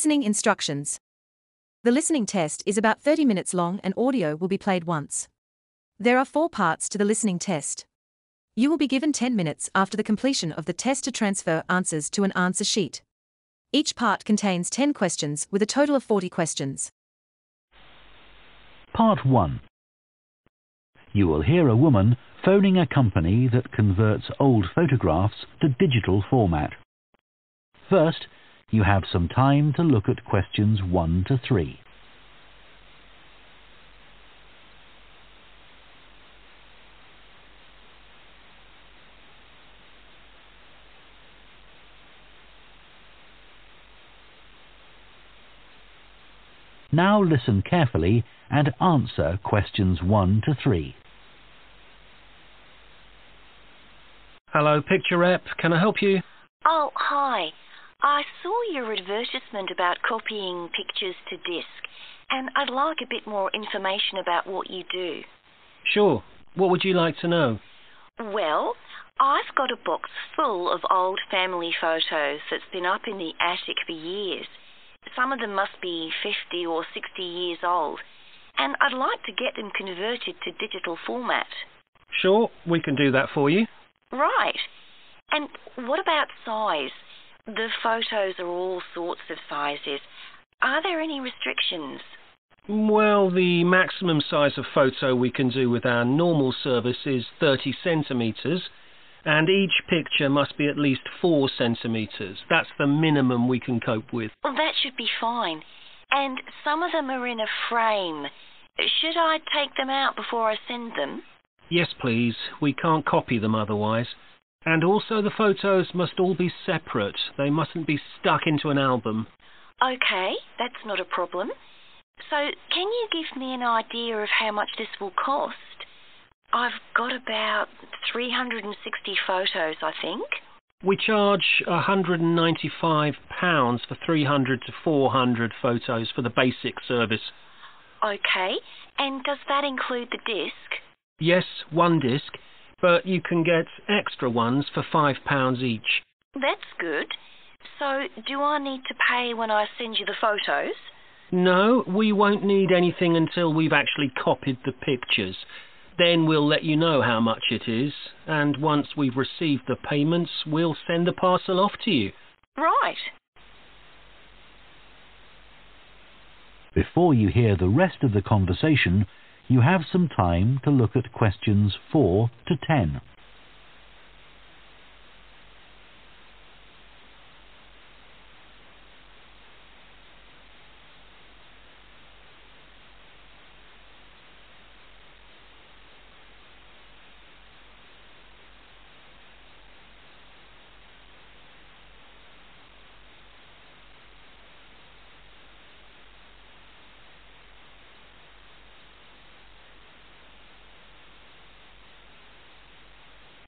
Listening instructions. The listening test is about 30 minutes long and audio will be played once. There are 4 parts to the listening test. You will be given 10 minutes after the completion of the test to transfer answers to an answer sheet. Each part contains 10 questions with a total of 40 questions. Part 1. You will hear a woman phoning a company that converts old photographs to digital format. First, you have some time to look at questions 1 to 3. Now listen carefully and answer questions 1 to 3. Hello, Picture Rep. Can I help you? Oh, hi. I saw your advertisement about copying pictures to disk, and I'd like a bit more information about what you do. Sure. What would you like to know? Well, I've got a box full of old family photos that's been up in the attic for years. Some of them must be 50 or 60 years old, and I'd like to get them converted to digital format. Sure, we can do that for you. Right. And what about size? The photos are all sorts of sizes. Are there any restrictions? Well, the maximum size of photo we can do with our normal service is 30 centimetres, and each picture must be at least 4 centimetres. That's the minimum we can cope with. Well, that should be fine. And some of them are in a frame. Should I take them out before I send them? Yes, please. We can't copy them otherwise. And also the photos must all be separate. They mustn't be stuck into an album. OK, that's not a problem. So, can you give me an idea of how much this will cost? I've got about 360 photos, I think. We charge £195 for 300 to 400 photos for the basic service. OK, and does that include the disc? Yes, 1 disc, but you can get extra ones for £5 each. That's good. So, do I need to pay when I send you the photos? No, we won't need anything until we've actually copied the pictures. Then we'll let you know how much it is, and once we've received the payments, we'll send the parcel off to you. Right. Before you hear the rest of the conversation, you have some time to look at questions 4 to 10.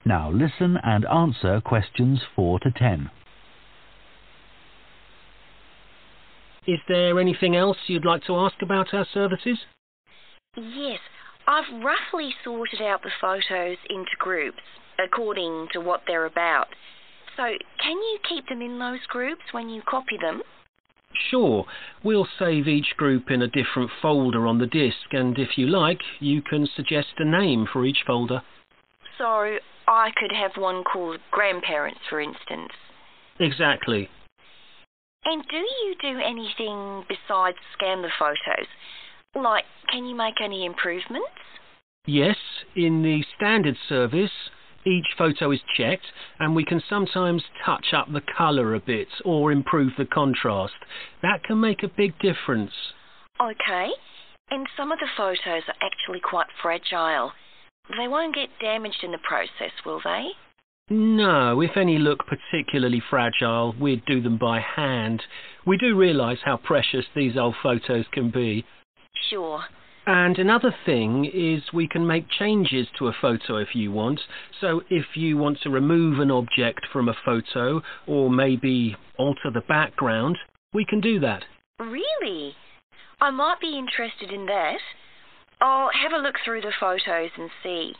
Now listen and answer questions 4 to 10. Is there anything else you'd like to ask about our services? Yes, I've roughly sorted out the photos into groups, according to what they're about. So, can you keep them in those groups when you copy them? Sure. We'll save each group in a different folder on the disk, and if you like, you can suggest a name for each folder. So, I could have one called Grandparents, for instance. Exactly. And do you do anything besides scan the photos? Like, can you make any improvements? Yes, in the standard service, each photo is checked, and we can sometimes touch up the colour a bit or improve the contrast. That can make a big difference. OK. And some of the photos are actually quite fragile. They won't get damaged in the process, will they? No, if any look particularly fragile, we'd do them by hand. We do realise how precious these old photos can be. Sure. And another thing is we can make changes to a photo if you want. So if you want to remove an object from a photo, or maybe alter the background, we can do that. Really? I might be interested in that. I'll have a look through the photos and see.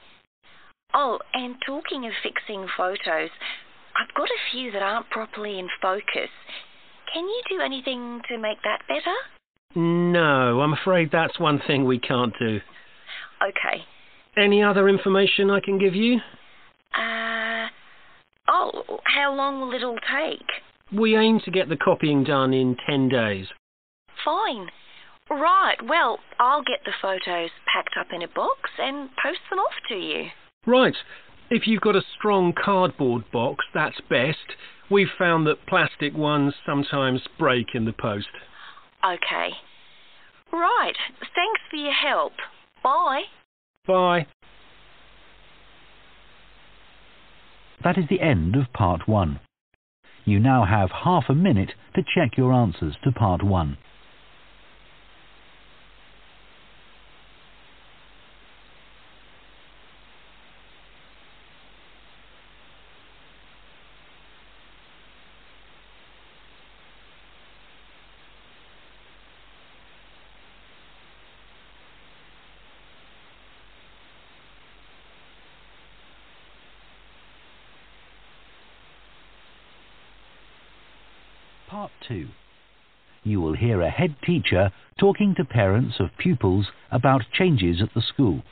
Oh, and talking of fixing photos, I've got a few that aren't properly in focus. Can you do anything to make that better? No, I'm afraid that's one thing we can't do. Okay. Any other information I can give you? How long will it all take? We aim to get the copying done in 10 days. Fine. Right, well, I'll get the photos packed up in a box and post them off to you. Right. If you've got a strong cardboard box, that's best. We've found that plastic ones sometimes break in the post. Okay. Right, thanks for your help. Bye. Bye. That is the end of part 1. You now have half a minute to check your answers to part 1. Part 2. You will hear a head teacher talking to parents of pupils about changes at the school.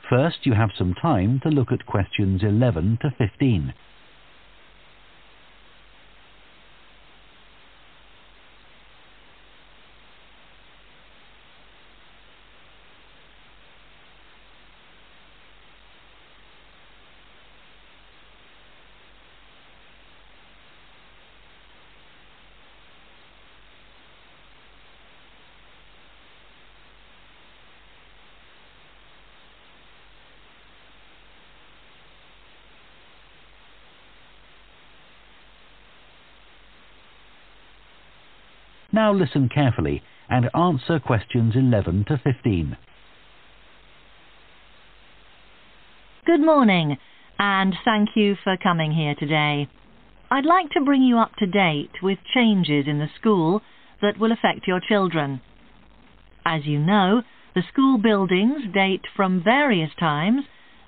First, you have some time to look at questions 11 to 15. Now listen carefully and answer questions 11 to 15. Good morning, and thank you for coming here today. I'd like to bring you up to date with changes in the school that will affect your children. As you know, the school buildings date from various times,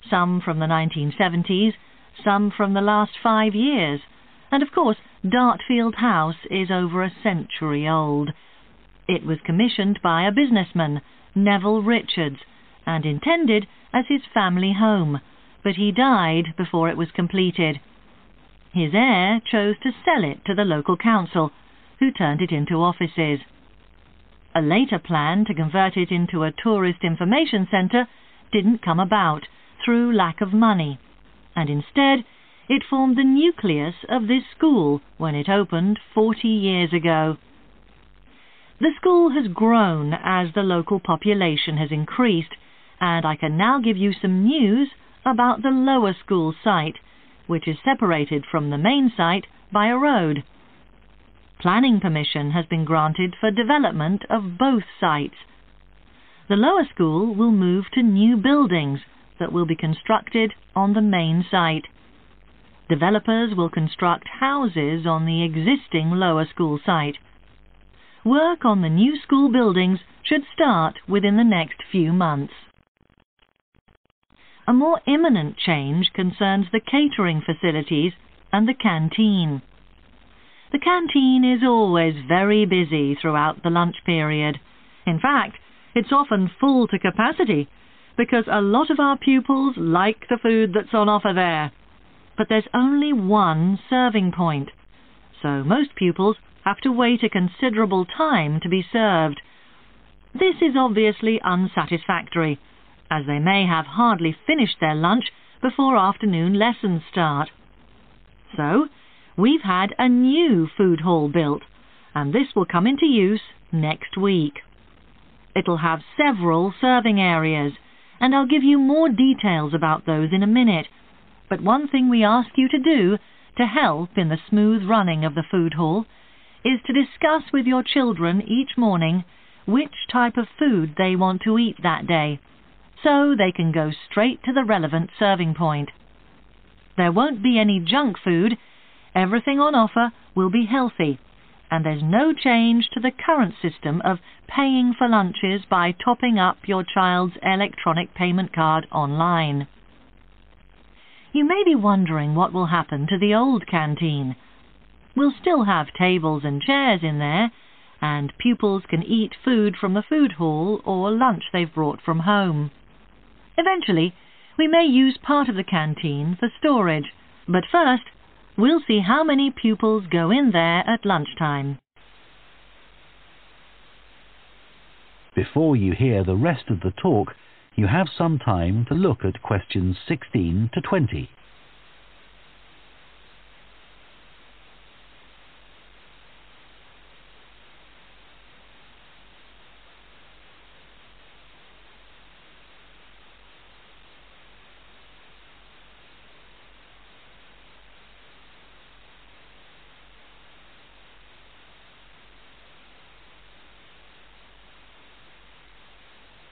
some from the 1970s, some from the last 5 years, and of course Dartfield House is over a century old. It was commissioned by a businessman, Neville Richards, and intended as his family home, but he died before it was completed. His heir chose to sell it to the local council, who turned it into offices. A later plan to convert it into a tourist information centre didn't come about through lack of money, and instead it formed the nucleus of this school when it opened 40 years ago. The school has grown as the local population has increased, and I can now give you some news about the lower school site, which is separated from the main site by a road. Planning permission has been granted for development of both sites. The lower school will move to new buildings that will be constructed on the main site. Developers will construct houses on the existing lower school site. Work on the new school buildings should start within the next few months. A more imminent change concerns the catering facilities and the canteen. The canteen is always very busy throughout the lunch period. In fact, it's often full to capacity because a lot of our pupils like the food that's on offer there. But there's only one serving point, so most pupils have to wait a considerable time to be served. This is obviously unsatisfactory, as they may have hardly finished their lunch before afternoon lessons start. So, we've had a new food hall built, and this will come into use next week. It'll have several serving areas, and I'll give you more details about those in a minute. But one thing we ask you to do to help in the smooth running of the food hall is to discuss with your children each morning which type of food they want to eat that day, so they can go straight to the relevant serving point. There won't be any junk food. Everything on offer will be healthy, and there's no change to the current system of paying for lunches by topping up your child's electronic payment card online. You may be wondering what will happen to the old canteen. We'll still have tables and chairs in there, and pupils can eat food from the food hall or lunch they've brought from home. Eventually, we may use part of the canteen for storage, but first, we'll see how many pupils go in there at lunchtime. Before you hear the rest of the talk, you have some time to look at questions 16 to 20.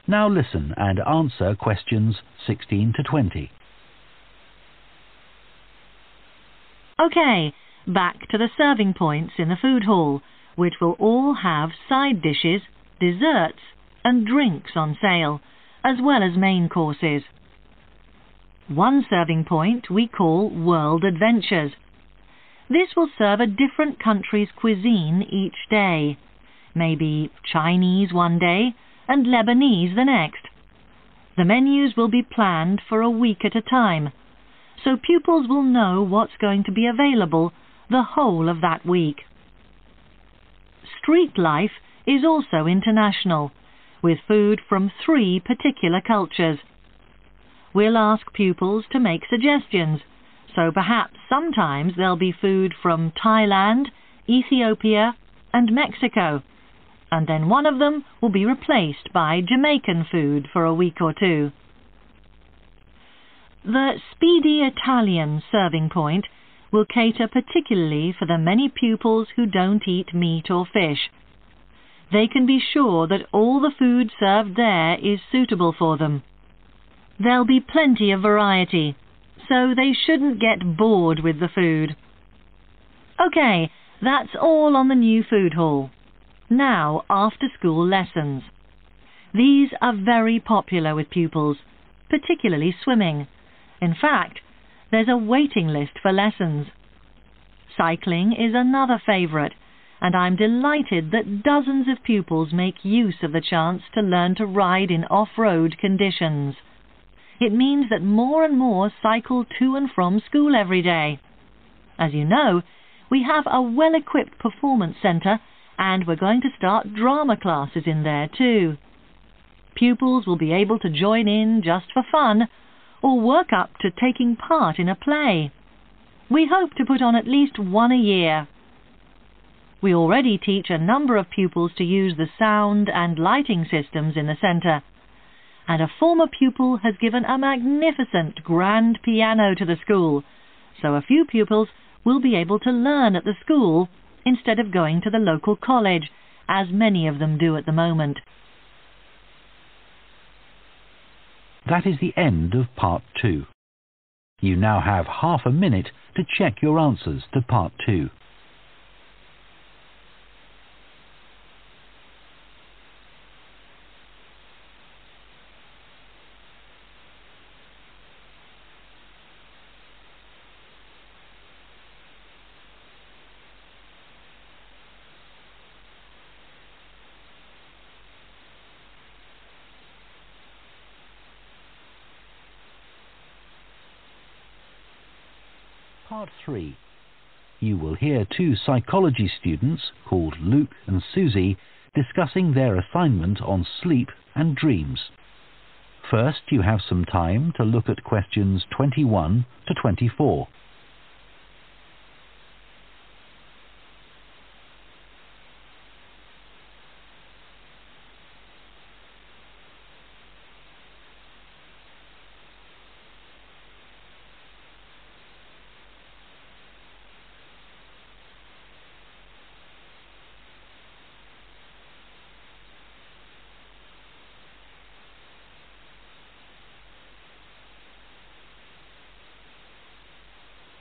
Now listen and answer questions 16 to 20. OK, back to the serving points in the food hall, which will all have side dishes, desserts and drinks on sale, as well as main courses. One serving point we call World Adventures. This will serve a different country's cuisine each day. Maybe Chinese one day, and Lebanese the next. The menus will be planned for a week at a time, so pupils will know what's going to be available the whole of that week. Street life is also international, with food from 3 particular cultures. We'll ask pupils to make suggestions, so perhaps sometimes there'll be food from Thailand, Ethiopia and Mexico, and then one of them will be replaced by Jamaican food for a week or two. The Speedy Italian serving point will cater particularly for the many pupils who don't eat meat or fish. They can be sure that all the food served there is suitable for them. There'll be plenty of variety, so they shouldn't get bored with the food. OK, that's all on the new food hall. Now, after-school lessons. These are very popular with pupils, particularly swimming. In fact, there's a waiting list for lessons. Cycling is another favourite, and I'm delighted that dozens of pupils make use of the chance to learn to ride in off-road conditions. It means that more and more cycle to and from school every day. As you know, we have a well-equipped performance centre, and we're going to start drama classes in there too. Pupils will be able to join in just for fun, or work up to taking part in a play. We hope to put on at least one a year. We already teach a number of pupils to use the sound and lighting systems in the centre, and a former pupil has given a magnificent grand piano to the school, so a few pupils will be able to learn at the school instead of going to the local college, as many of them do at the moment. That is the end of Part 2. You now have half a minute to check your answers to Part 2. Part 3. You will hear 2 psychology students called Luke and Susie discussing their assignment on sleep and dreams. First, you have some time to look at questions 21 to 24.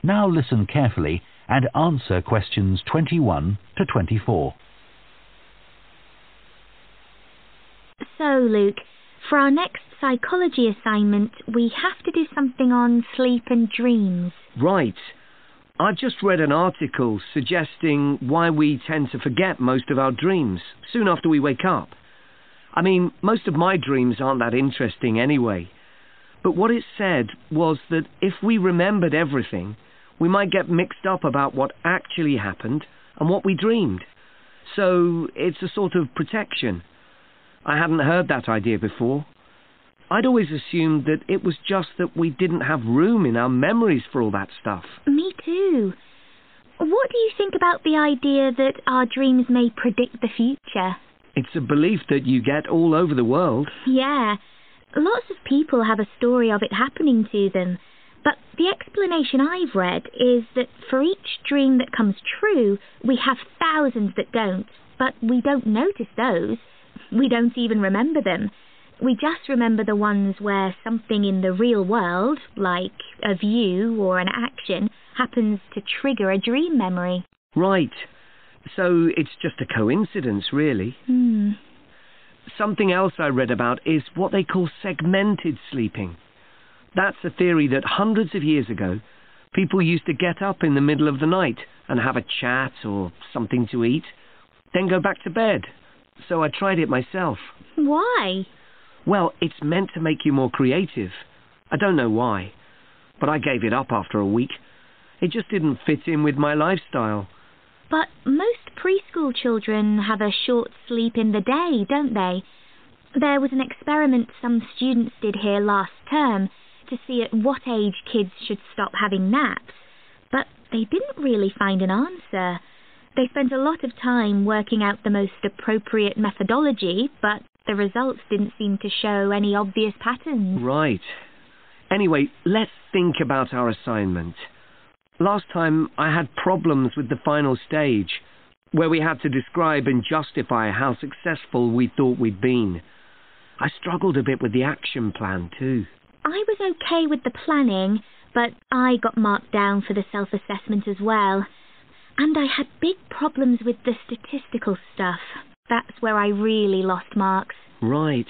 Now listen carefully and answer questions 21 to 24. So, Luke, for our next psychology assignment, we have to do something on sleep and dreams. Right. I've just read an article suggesting why we tend to forget most of our dreams soon after we wake up. I mean, most of my dreams aren't that interesting anyway. But what it said was that if we remembered everything, we might get mixed up about what actually happened and what we dreamed. So it's a sort of protection. I hadn't heard that idea before. I'd always assumed that it was just that we didn't have room in our memories for all that stuff. Me too. What do you think about the idea that our dreams may predict the future? It's a belief that you get all over the world. Yeah. Lots of people have a story of it happening to them. But the explanation I've read is that for each dream that comes true, we have thousands that don't. But we don't notice those. We don't even remember them. We just remember the ones where something in the real world, like a view or an action, happens to trigger a dream memory. Right. So it's just a coincidence, really. Something else I read about is what they call segmented sleeping. That's a theory that hundreds of years ago, people used to get up in the middle of the night and have a chat or something to eat, then go back to bed. So I tried it myself. Why? Well, it's meant to make you more creative. I don't know why, but I gave it up after a week. It just didn't fit in with my lifestyle. But most preschool children have a short sleep in the day, don't they? There was an experiment some students did here last term to see at what age kids should stop having naps, but they didn't really find an answer. They spent a lot of time working out the most appropriate methodology, but the results didn't seem to show any obvious patterns. Right. Anyway, let's think about our assignment. Last time I had problems with the final stage, where we had to describe and justify how successful we thought we'd been. I struggled a bit with the action plan too. I was okay with the planning, but I got marked down for the self-assessment as well. And I had big problems with the statistical stuff. That's where I really lost marks. Right.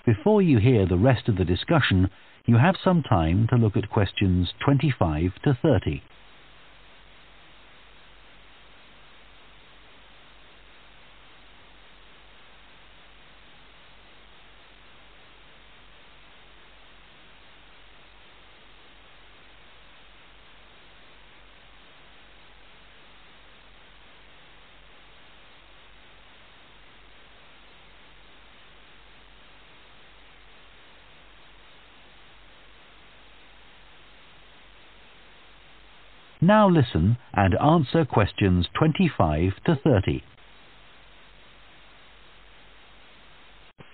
Before you hear the rest of the discussion, you have some time to look at questions 25 to 30. Now listen and answer questions 25 to 30.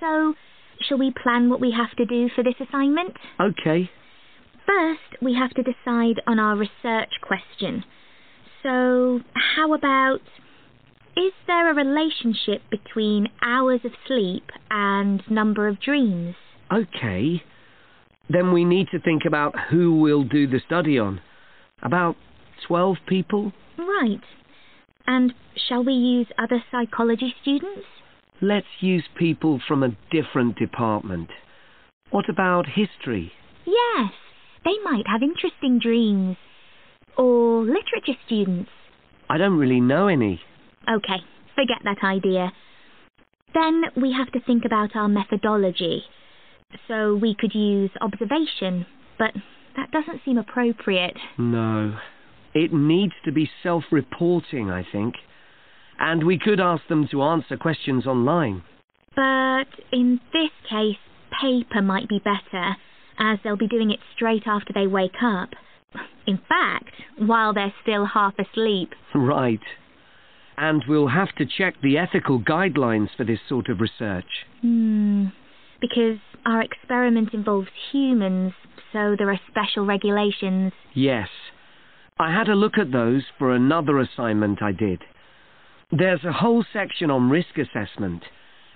So, shall we plan what we have to do for this assignment? Okay. First, we have to decide on our research question. So, how about, is there a relationship between hours of sleep and number of dreams? Okay. Then we need to think about who we'll do the study on. About 12 people? Right. And shall we use other psychology students? Let's use people from a different department. What about history? Yes, they might have interesting dreams. Or literature students. I don't really know any. Okay, forget that idea. Then we have to think about our methodology. So we could use observation, but that doesn't seem appropriate. No. It needs to be self-reporting, I think. And we could ask them to answer questions online. But in this case, paper might be better, as they'll be doing it straight after they wake up. In fact, while they're still half asleep. Right. And we'll have to check the ethical guidelines for this sort of research. Because our experiment involves humans, so there are special regulations. Yes. I had a look at those for another assignment I did. There's a whole section on risk assessment,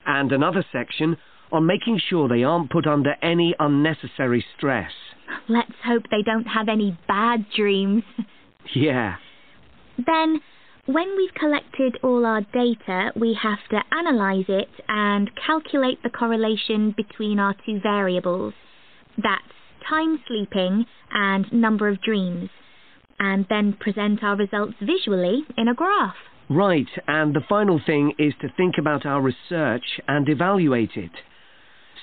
and another section on making sure they aren't put under any unnecessary stress. Let's hope they don't have any bad dreams. Yeah. Then, when we've collected all our data, we have to analyse it and calculate the correlation between our two variables. That's time sleeping and number of dreams, and then present our results visually in a graph. Right, and the final thing is to think about our research and evaluate it.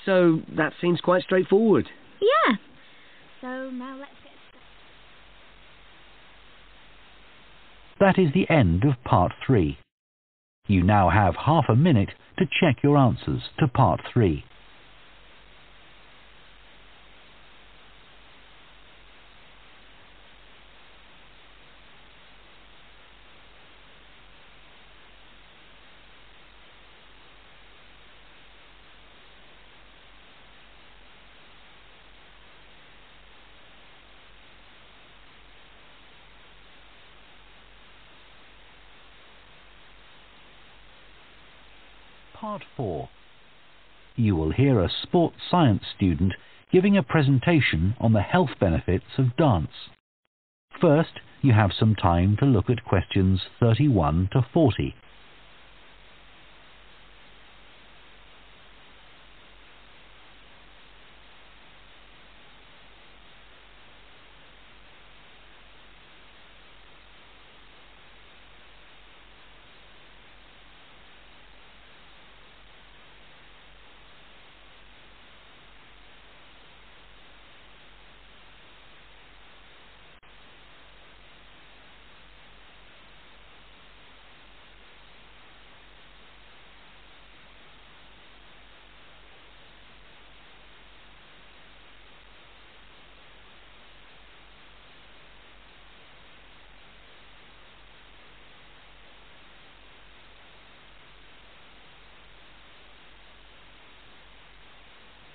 So that seems quite straightforward. Yeah. So now let's get started. That is the end of part 3. You now have half a minute to check your answers to part 3. Part 4. You will hear a sports science student giving a presentation on the health benefits of dance. First, you have some time to look at questions 31 to 40.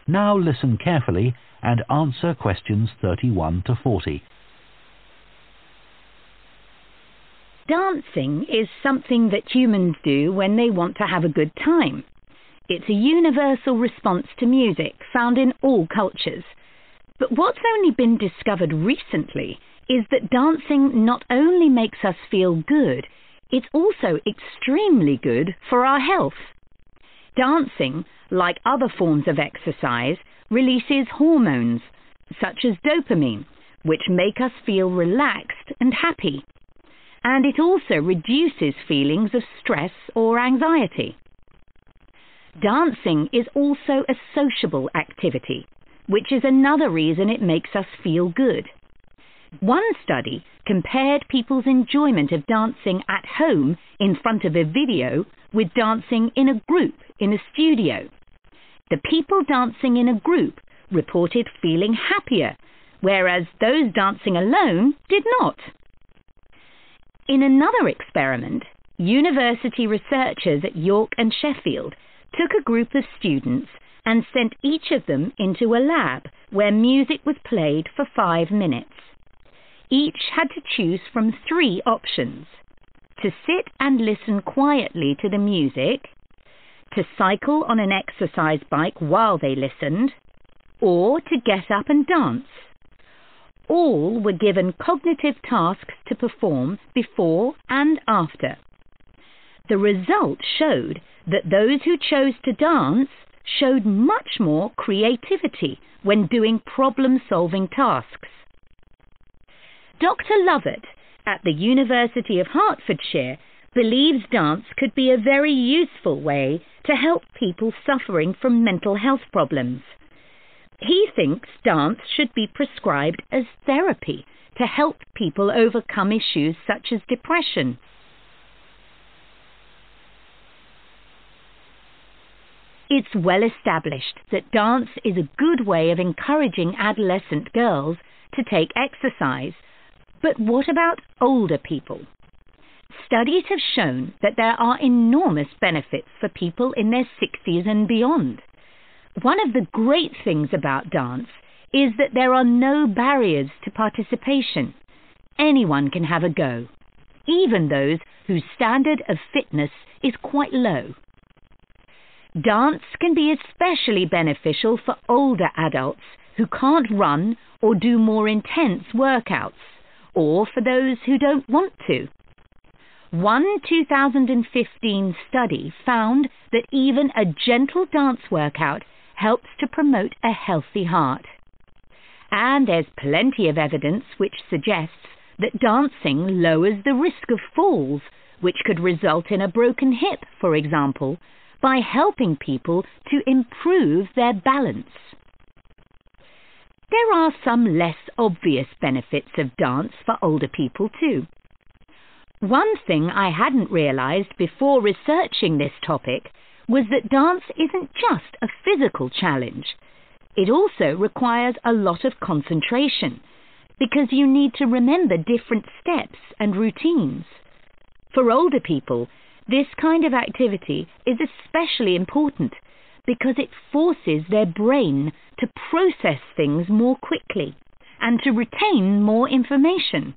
Now listen carefully and answer questions 31 to 40. Dancing is something that humans do when they want to have a good time. It's a universal response to music found in all cultures. But what's only been discovered recently is that dancing not only makes us feel good, it's also extremely good for our health. Dancing, like other forms of exercise, releases hormones, such as dopamine, which make us feel relaxed and happy. And it also reduces feelings of stress or anxiety. Dancing is also a sociable activity, which is another reason it makes us feel good. One study compared people's enjoyment of dancing at home in front of a video with dancing in a group in a studio. The people dancing in a group reported feeling happier, whereas those dancing alone did not. In another experiment, university researchers at York and Sheffield took a group of students and sent each of them into a lab where music was played for 5 minutes. Each had to choose from 3 options: to sit and listen quietly to the music, to cycle on an exercise bike while they listened, or to get up and dance. All were given cognitive tasks to perform before and after. The result showed that those who chose to dance showed much more creativity when doing problem-solving tasks. Dr. Lovett at the University of Hertfordshire believes dance could be a very useful way to help people suffering from mental health problems. He thinks dance should be prescribed as therapy to help people overcome issues such as depression. It's well established that dance is a good way of encouraging adolescent girls to take exercise. But what about older people? Studies have shown that there are enormous benefits for people in their 60s and beyond. One of the great things about dance is that there are no barriers to participation. Anyone can have a go, even those whose standard of fitness is quite low. Dance can be especially beneficial for older adults who can't run or do more intense workouts, or for those who don't want to. One 2015 study found that even a gentle dance workout helps to promote a healthy heart. And there's plenty of evidence which suggests that dancing lowers the risk of falls, which could result in a broken hip, for example, by helping people to improve their balance. There are some less obvious benefits of dance for older people too. One thing I hadn't realised before researching this topic was that dance isn't just a physical challenge. It also requires a lot of concentration, because you need to remember different steps and routines. For older people, this kind of activity is especially important because it forces their brain to process things more quickly and to retain more information.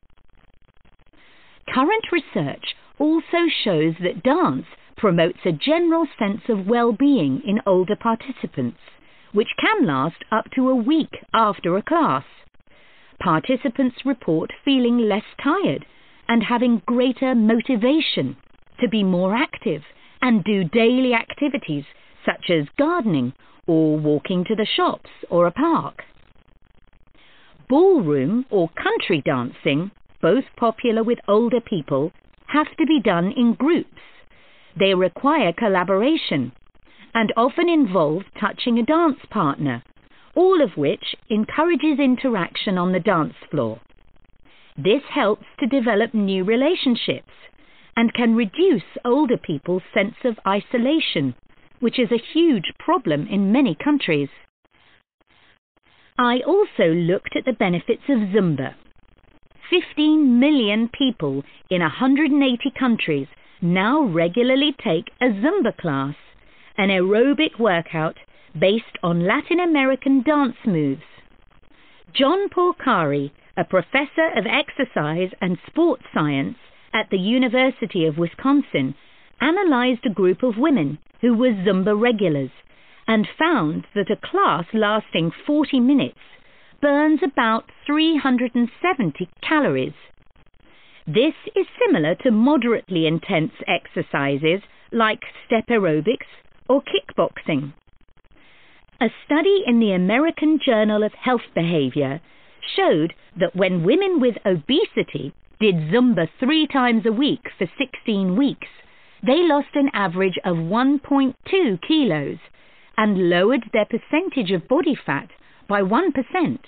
Current research also shows that dance promotes a general sense of well-being in older participants, which can last up to a week after a class. Participants report feeling less tired and having greater motivation to be more active and do daily activities such as gardening or walking to the shops or a park. Ballroom or country dancing, both popular with older people, have to be done in groups. They require collaboration and often involve touching a dance partner, all of which encourages interaction on the dance floor. This helps to develop new relationships and can reduce older people's sense of isolation, which is a huge problem in many countries. I also looked at the benefits of Zumba. 15 million people in 180 countries now regularly take a Zumba class, an aerobic workout based on Latin American dance moves. John Porcari, a professor of exercise and sports science at the University of Wisconsin, analyzed a group of women who were Zumba regulars and found that a class lasting 40 minutes burns about 370 calories. This is similar to moderately intense exercises like step aerobics or kickboxing. A study in the American Journal of Health Behavior showed that when women with obesity did Zumba 3 times a week for 16 weeks, they lost an average of 1.2 kilos and lowered their percentage of body fat by 1%.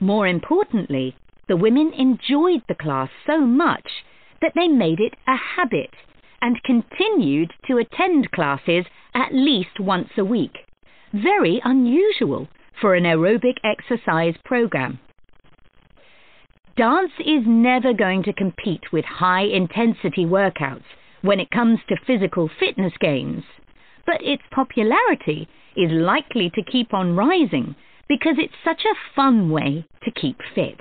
More importantly, the women enjoyed the class so much that they made it a habit and continued to attend classes at least once a week. Very unusual for an aerobic exercise program. Dance is never going to compete with high-intensity workouts when it comes to physical fitness gains, but its popularity is likely to keep on rising because it's such a fun way to keep fit.